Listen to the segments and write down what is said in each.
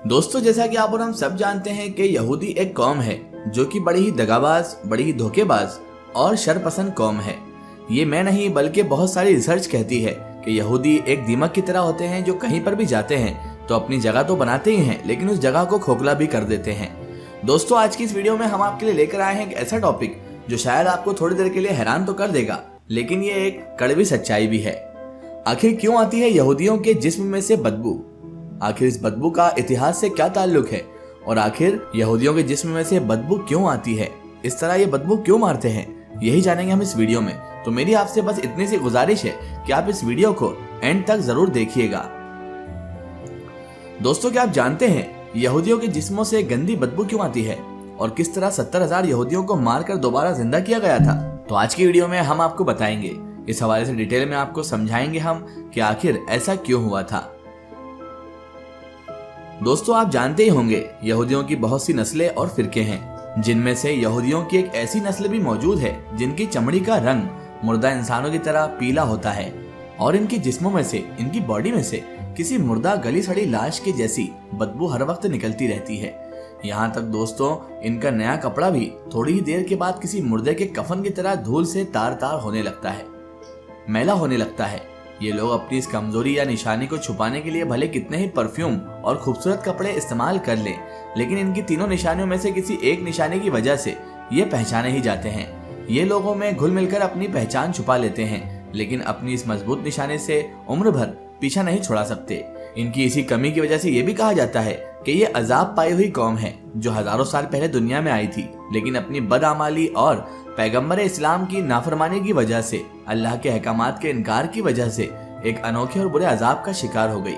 दोस्तों, जैसा कि आप और हम सब जानते हैं कि यहूदी एक कौम है जो कि बड़ी ही दगाबाज, बड़ी ही धोखेबाज और शरपसंद कौम है। ये मैं नहीं बल्कि बहुत सारी रिसर्च कहती है कि यहूदी एक दीमक की तरह होते हैं जो कहीं पर भी जाते हैं तो अपनी जगह तो बनाते ही हैं लेकिन उस जगह को खोखला भी कर देते हैं। दोस्तों, आज की इस वीडियो में हम आपके लिए लेकर आए हैं एक ऐसा टॉपिक जो शायद आपको थोड़ी देर के लिए हैरान तो कर देगा, लेकिन ये एक कड़वी सच्चाई भी है। आखिर क्यों आती है यहूदियों के जिस्म में से बदबू? आखिर इस बदबू का इतिहास से क्या ताल्लुक है और आखिर यहूदियों के जिस्म में से बदबू क्यों आती है, इस तरह ये बदबू क्यों मारते हैं, यही जानेंगे हम इस वीडियो में। तो मेरी आपसे बस इतनी सी गुजारिश है कि आप इस वीडियो को एंड तक जरूर देखिएगा। दोस्तों, क्या आप जानते हैं यहूदियों के जिस्मों से गंदी बदबू क्यों आती है और किस तरह 70,000 यहूदियों को मारकर दोबारा जिंदा किया गया था? तो आज की वीडियो में हम आपको बताएंगे, इस हवाले से डिटेल में आपको समझाएंगे हम कि आखिर ऐसा क्यों हुआ था। दोस्तों, आप जानते ही होंगे यहूदियों की बहुत सी नस्लें और फिरके हैं, जिनमें से यहूदियों की एक ऐसी नस्ल भी मौजूद है जिनकी चमड़ी का रंग मुर्दा इंसानों की तरह पीला होता है और इनके जिस्मों में से, इनकी बॉडी में से किसी मुर्दा गली सड़ी लाश के जैसी बदबू हर वक्त निकलती रहती है। यहाँ तक दोस्तों, इनका नया कपड़ा भी थोड़ी ही देर के बाद किसी मुर्दे के कफन की तरह धूल से तार तार होने लगता है, मैला होने लगता है। ये लोग अपनी इस कमजोरी या निशानी को छुपाने के लिए भले कितने ही परफ्यूम और खूबसूरत कपड़े इस्तेमाल कर लें, लेकिन इनकी तीनों निशानियों में से किसी एक निशानी की वजह से ये पहचाने ही जाते हैं। ये लोगों में घुल मिलकर अपनी पहचान छुपा लेते हैं, लेकिन अपनी इस मजबूत निशाने से उम्र भर पीछा नहीं छुड़ा सकते। इनकी इसी कमी की वजह से ये भी कहा जाता है कि ये अजाब पाई हुई कौम है जो हजारों साल पहले दुनिया में आई थी, लेकिन अपनी बदआमाली और पैगंबर इस्लाम की नाफरमानी की वजह से, अल्लाह के अहकामात के इनकार की वजह से एक अनोखे और बुरे अजाब का शिकार हो गई।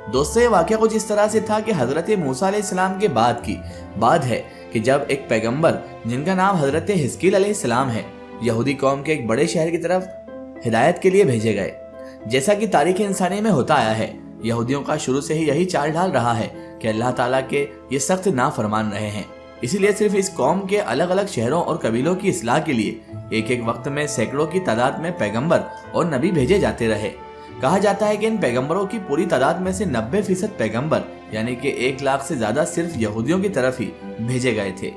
दोस्तों, ये वाकया कुछ इस तरह से था कि हजरत मूसा अलैहिस्सलाम के बाद की बात है कि जब एक पैगंबर जिनका नाम हजरत हिस्कील अलैहिस्सलाम है, यहूदी कौम के एक बड़े शहर की तरफ हिदायत के लिए भेजे गए। जैसा कि तारीख इंसानी में होता आया है, यहूदियों का शुरू से ही यही चाल ढाल रहा है कि अल्लाह ताला के ये सख्त नाफरमान रहे हैं। इसीलिए सिर्फ इस कौम के अलग अलग शहरों और कबीलों की इस्लाह के लिए एक एक वक्त में सैकड़ों की तादाद में पैगंबर और नबी भेजे जाते रहे। कहा जाता है कि इन पैगंबरों की पूरी तादाद में से 90% पैगंबर यानी कि 1 लाख से ज्यादा सिर्फ यहूदियों की तरफ ही भेजे गए थे।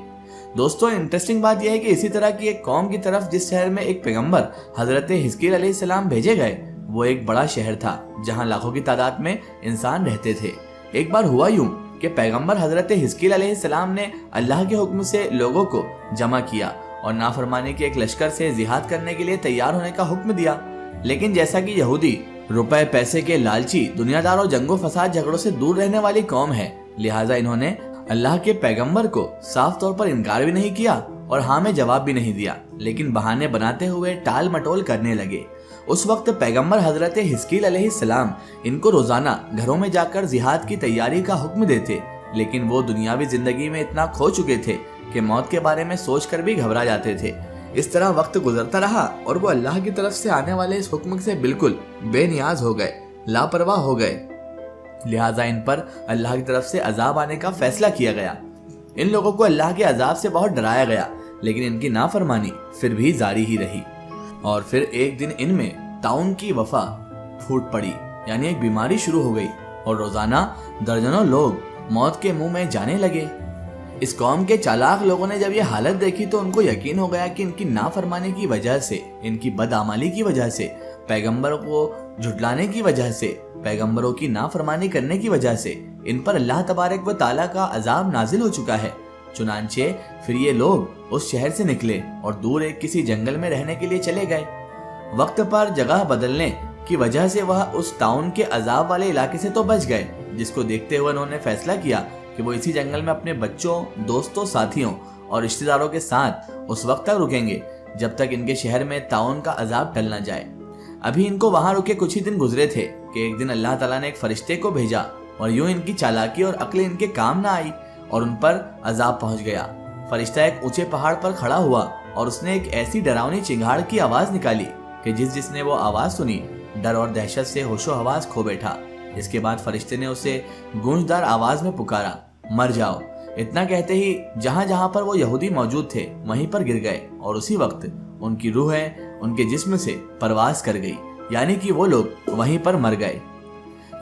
दोस्तों, इंटरेस्टिंग बात यह है कि इसी तरह की एक कौम की तरफ जिस शहर में एक पैगंबर हजरत हिस्कील अलैहिस्सलाम भेजे गए, वो एक बड़ा शहर था जहां लाखों की तादाद में इंसान रहते थे। एक बार हुआ यूं कि पैगंबर हजरत हिस्कील अलैहिस्सलाम ने अल्लाह के हुक्म से लोगों को जमा किया और नाफरमानी के एक लश्कर से जिहाद करने के लिए तैयार होने का हुक्म दिया। लेकिन जैसा कि यहूदी रुपए पैसे के लालची, दुनियादार और जंगो फसाद झगड़ों से दूर रहने वाली कौम है, लिहाजा इन्होंने अल्लाह के पैगंबर को साफ तौर पर इनकार भी नहीं किया और हाँ में जवाब भी नहीं दिया, लेकिन बहाने बनाते हुए टाल मटोल करने लगे। उस वक्त पैगंबर हजरत हिस्कील अलैहिस्सलाम इनको रोजाना घरों में जाकर जिहाद की तैयारी का हुक्म देते, लेकिन वो दुनियावी जिंदगी में इतना खो चुके थे कि मौत के बारे में सोचकर भी घबरा जाते थे। इस तरह वक्त गुजरता रहा और वो अल्लाह की तरफ से आने वाले इस हुक्म से बिल्कुल बेनियाज हो गए, लापरवाह हो गए। लिहाजा इन पर अल्लाह की तरफ से अजाब आने का फैसला किया गया। इन लोगों को अल्लाह के अजाब से बहुत डराया गया, लेकिन इनकी नाफरमानी फिर भी जारी ही रही। और फिर एक दिन इनमें ताउन की वफा फूट पड़ी, यानी एक बीमारी शुरू हो गई और रोजाना दर्जनों लोग मौत के मुंह में जाने लगे। इस कौम के चालाक लोगों ने जब ये हालत देखी तो उनको यकीन हो गया कि इनकी नाफरमानी की वजह से, इनकी बदआमाली की वजह से, पैगंबरों को झुटलाने की वजह से, पैगंबरों की नाफरमानी करने की वजह से इन पर अल्लाह तबारक व ताला का अजाब नाजिल हो चुका है। चुनांचे फिर ये लोग उस शहर से निकले और दूर एक किसी जंगल में रहने के लिए चले गए। वक्त पर जगह बदलने की वजह से वह उस टाउन के अजाब वाले इलाके से तो बच गए, जिसको देखते हुए उन्होंने फैसला किया कि वो इसी जंगल में अपने बच्चों, दोस्तों, साथियों और रिश्तेदारों के साथ उस वक्त तक रुकेंगे जब तक इनके शहर में ताउन का अजाब टल न जाए। अभी इनको वहां रुके कुछ ही दिन गुजरे थे कि एक दिन अल्लाह ताला ने एक फरिश्ते को भेजा और यूं इनकी चालाकी और अक्ल इनके काम न आई और उन पर अजाब पहुंच गया। फरिश्ता एक ऊंचे पहाड़ पर खड़ा हुआ और उसने एक ऐसी डरावनी चिंगाड़ की आवाज निकाली कि जिसने वो आवाज सुनी, डर और दहशत से होशो हवास खो बैठा। इसके बाद फरिश्ते ने उसे गूंजदार आवाज में पुकारा, मर जाओ। इतना कहते ही जहां जहां पर वो यहूदी मौजूद थे वहीं पर गिर गए और उसी वक्त उनकी रूहें उनके जिस्म से परवास कर गई, यानी कि वो लोग वहीं पर मर गए।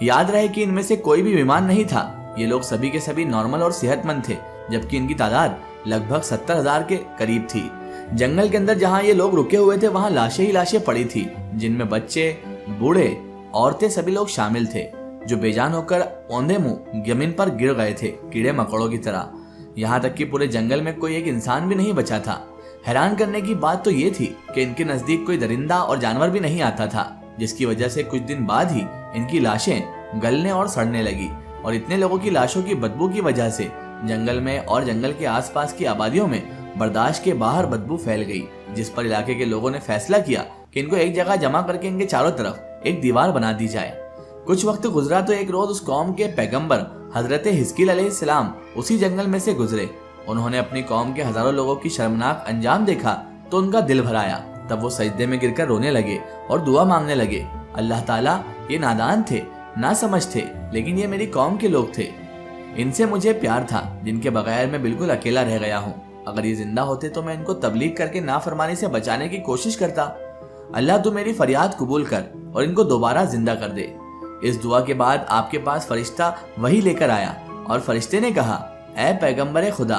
याद रहे कि इनमें से कोई भी बीमार नहीं था, ये लोग सभी के सभी नॉर्मल और सेहतमंद थे, जबकि इनकी तादाद लगभग 70,000 के करीब थी। जंगल के अंदर जहाँ ये लोग रुके हुए थे वहाँ लाशें ही लाशें पड़ी थी, जिनमें बच्चे, बूढ़े, औरतें सभी लोग शामिल थे, जो बेजान होकर औंधे मुंह जमीन पर गिर गए थे कीड़े मकोड़ों की तरह। यहाँ तक कि पूरे जंगल में कोई एक इंसान भी नहीं बचा था। हैरान करने की बात तो ये थी कि इनके नजदीक कोई दरिंदा और जानवर भी नहीं आता था, जिसकी वजह से कुछ दिन बाद ही इनकी लाशें गलने और सड़ने लगी और इतने लोगों की लाशों की बदबू की वजह से जंगल में और जंगल के आसपास की आबादियों में बर्दाश्त के बाहर बदबू फैल गई, जिस पर इलाके के लोगों ने फैसला किया कि इनको एक जगह जमा करके इनके चारों तरफ एक दीवार बना दी जाए। कुछ वक्त गुजरा तो एक रोज उस कौम के पैगंबर हजरत हिस्कील अलैहिस्सलाम उसी जंगल में से गुजरे। उन्होंने अपनी कौम के हजारों लोगों की शर्मनाक अंजाम देखा तो उनका दिल भर आया। तब वो सजदे में गिरकर रोने लगे और दुआ मांगने लगे, अल्लाह ताला, ये नादान थे, ना समझ थे, लेकिन ये मेरी कौम के लोग थे। इनसे मुझे प्यार था, जिनके बगैर मैं बिल्कुल अकेला रह गया हूँ। अगर ये जिंदा होते तो मैं इनको तबलीग करके नाफरमानी से बचाने की कोशिश करता। अल्लाह तू मेरी फरियाद कबूल कर और इनको दोबारा जिंदा कर दे। इस दुआ के बाद आपके पास फरिश्ता वही लेकर आया और फरिश्ते ने कहा, ऐ पैगंबर खुदा,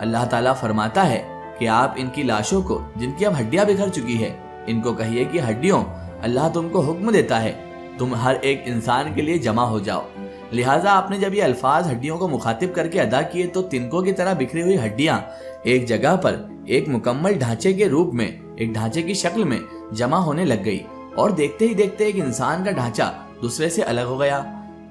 अल्लाह ताला फरमाता है कि आप इनकी लाशों को, जिनकी अब हड्डियां बिखर चुकी है, इनको कहिए कि हड्डियों, अल्लाह तुमको हुक्म देता है, तुम हर एक इंसान के लिए जमा हो जाओ। लिहाजा आपने जब ये अल्फाज हड्डियों को मुखातिब करके अदा किए तो तिनकों की तरह बिखरी हुई हड्डियां एक जगह पर एक मुकम्मल ढांचे के रूप में, एक ढांचे की शक्ल में जमा होने लग गई और देखते ही देखते एक इंसान का ढांचा दूसरे से अलग हो गया।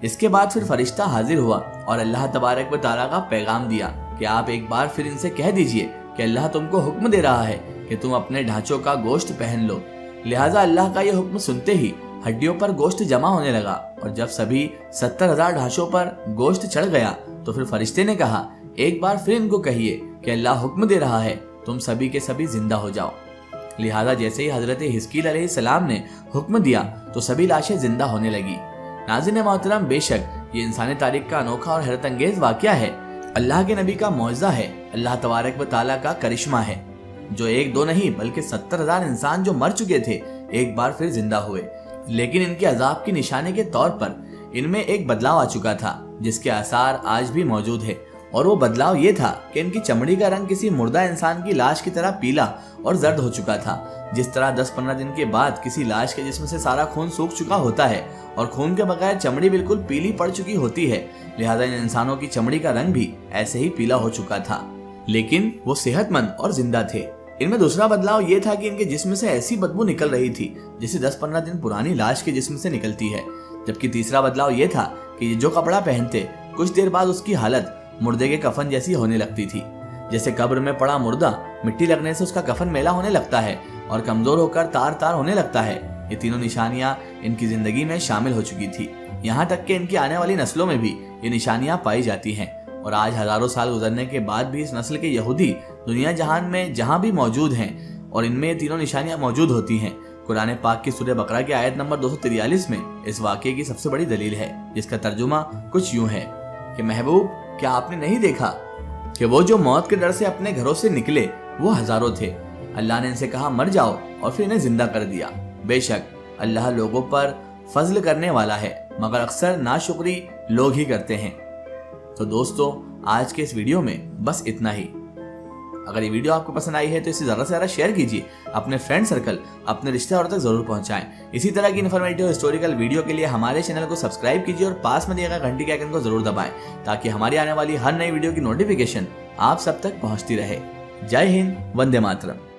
इसके बाद फिर फरिश्ता हाजिर हुआ और अल्लाह तबारक व तआला का पैगाम दिया कि आप एक बार फिर इनसे कह दीजिए कि अल्लाह तुमको हुक्म दे रहा है कि तुम अपने ढांचों का गोश्त पहन लो। लिहाजा अल्लाह का यह हुक्म सुनते ही हड्डियों पर गोश्त जमा होने लगा और जब सभी 70,000 ढांचों पर गोश्त चढ़ गया तो फिर फरिश्ते ने कहा, एक बार फिर इनको कहिए कि अल्लाह हुक्म दे रहा है, तुम सभी के सभी जिंदा हो जाओ। लिहाजा जैसे ही हजरत हिस्कील अलैहिस्सलाम ने हुक्म दिया तो सभी लाशें जिंदा होने लगी। नाज़रीन मोहतरम, बेशक ये इंसानी तारीख का अनोखा और हैरत अंगेज वाकया है, अल्लाह के नबी का मौजज़ा है, अल्लाह तबारक व तआला का करिश्मा है, जो एक दो नहीं बल्कि 70,000 इंसान जो मर चुके थे एक बार फिर जिंदा हुए। लेकिन इनके अजाब की निशानी के तौर पर इनमें एक बदलाव आ चुका था, जिसके आसार आज भी मौजूद है। और वो बदलाव ये था कि इनकी चमड़ी का रंग किसी मुर्दा इंसान की लाश की तरह पीला और जर्द हो चुका था। जिस तरह 10-15 दिन के बाद किसी लाश के जिस्म से सारा खून सूख चुका होता है और खून के बगैर चमड़ी बिल्कुल पीली पड़ चुकी होती है, लिहाजा इन इंसानों की चमड़ी का रंग भी ऐसे ही पीला हो चुका था, लेकिन वो सेहतमंद और जिंदा थे। इनमें दूसरा बदलाव ये था कि इनके जिस्म से ऐसी बदबू निकल रही थी जैसे 10-15 दिन पुरानी लाश के जिस्म से निकलती है। जबकि तीसरा बदलाव ये था कि जो कपड़ा पहनते कुछ देर बाद उसकी हालत मुर्दे के कफन जैसी होने लगती थी। जैसे कब्र में पड़ा मुर्दा मिट्टी लगने से उसका कफन मैला होने लगता है और कमजोर होकर तार तार होने लगता है। ये तीनों निशानियां इनकी जिंदगी में शामिल हो चुकी थी। यहाँ तक कि इनकी आने वाली नस्लों में भी ये निशानियां पाई जाती हैं और आज हजारों साल गुजरने के बाद भी इस नस्ल के यहूदी दुनिया जहान में जहां भी मौजूद हैं और इनमें ये तीनों निशानियां मौजूद होती हैं। कुरान पाक की सूरह बकरा की आयत नंबर 243 में इस वाक़ये की सबसे बड़ी दलील है, जिसका तर्जुमा कुछ यूं है कि महबूब, क्या आपने नहीं देखा कि वो जो मौत के डर से अपने घरों से निकले वो हजारों थे। अल्लाह ने इनसे कहा मर जाओ और फिर इन्हें जिंदा कर दिया। बेशक अल्लाह लोगों पर फजल करने वाला है, मगर अक्सर नाशुक्री लोग ही करते हैं। तो दोस्तों, आज के इस वीडियो में बस इतना ही। अगर ये वीडियो आपको पसंद आई है तो इसे ज़्यादा से ज़्यादा शेयर कीजिए, अपने फ्रेंड सर्कल, अपने रिश्तेदारों तक जरूर पहुंचाएं। इसी तरह की इन्फॉर्मेटिव हिस्टोरिकल वीडियो के लिए हमारे चैनल को सब्सक्राइब कीजिए और पास में दिए गए घंटी के आइकन को जरूर दबाएं, ताकि हमारी आने वाली हर नई वीडियो की नोटिफिकेशन आप सब तक पहुंचती रहे। जय हिंद, वंदे मातरम।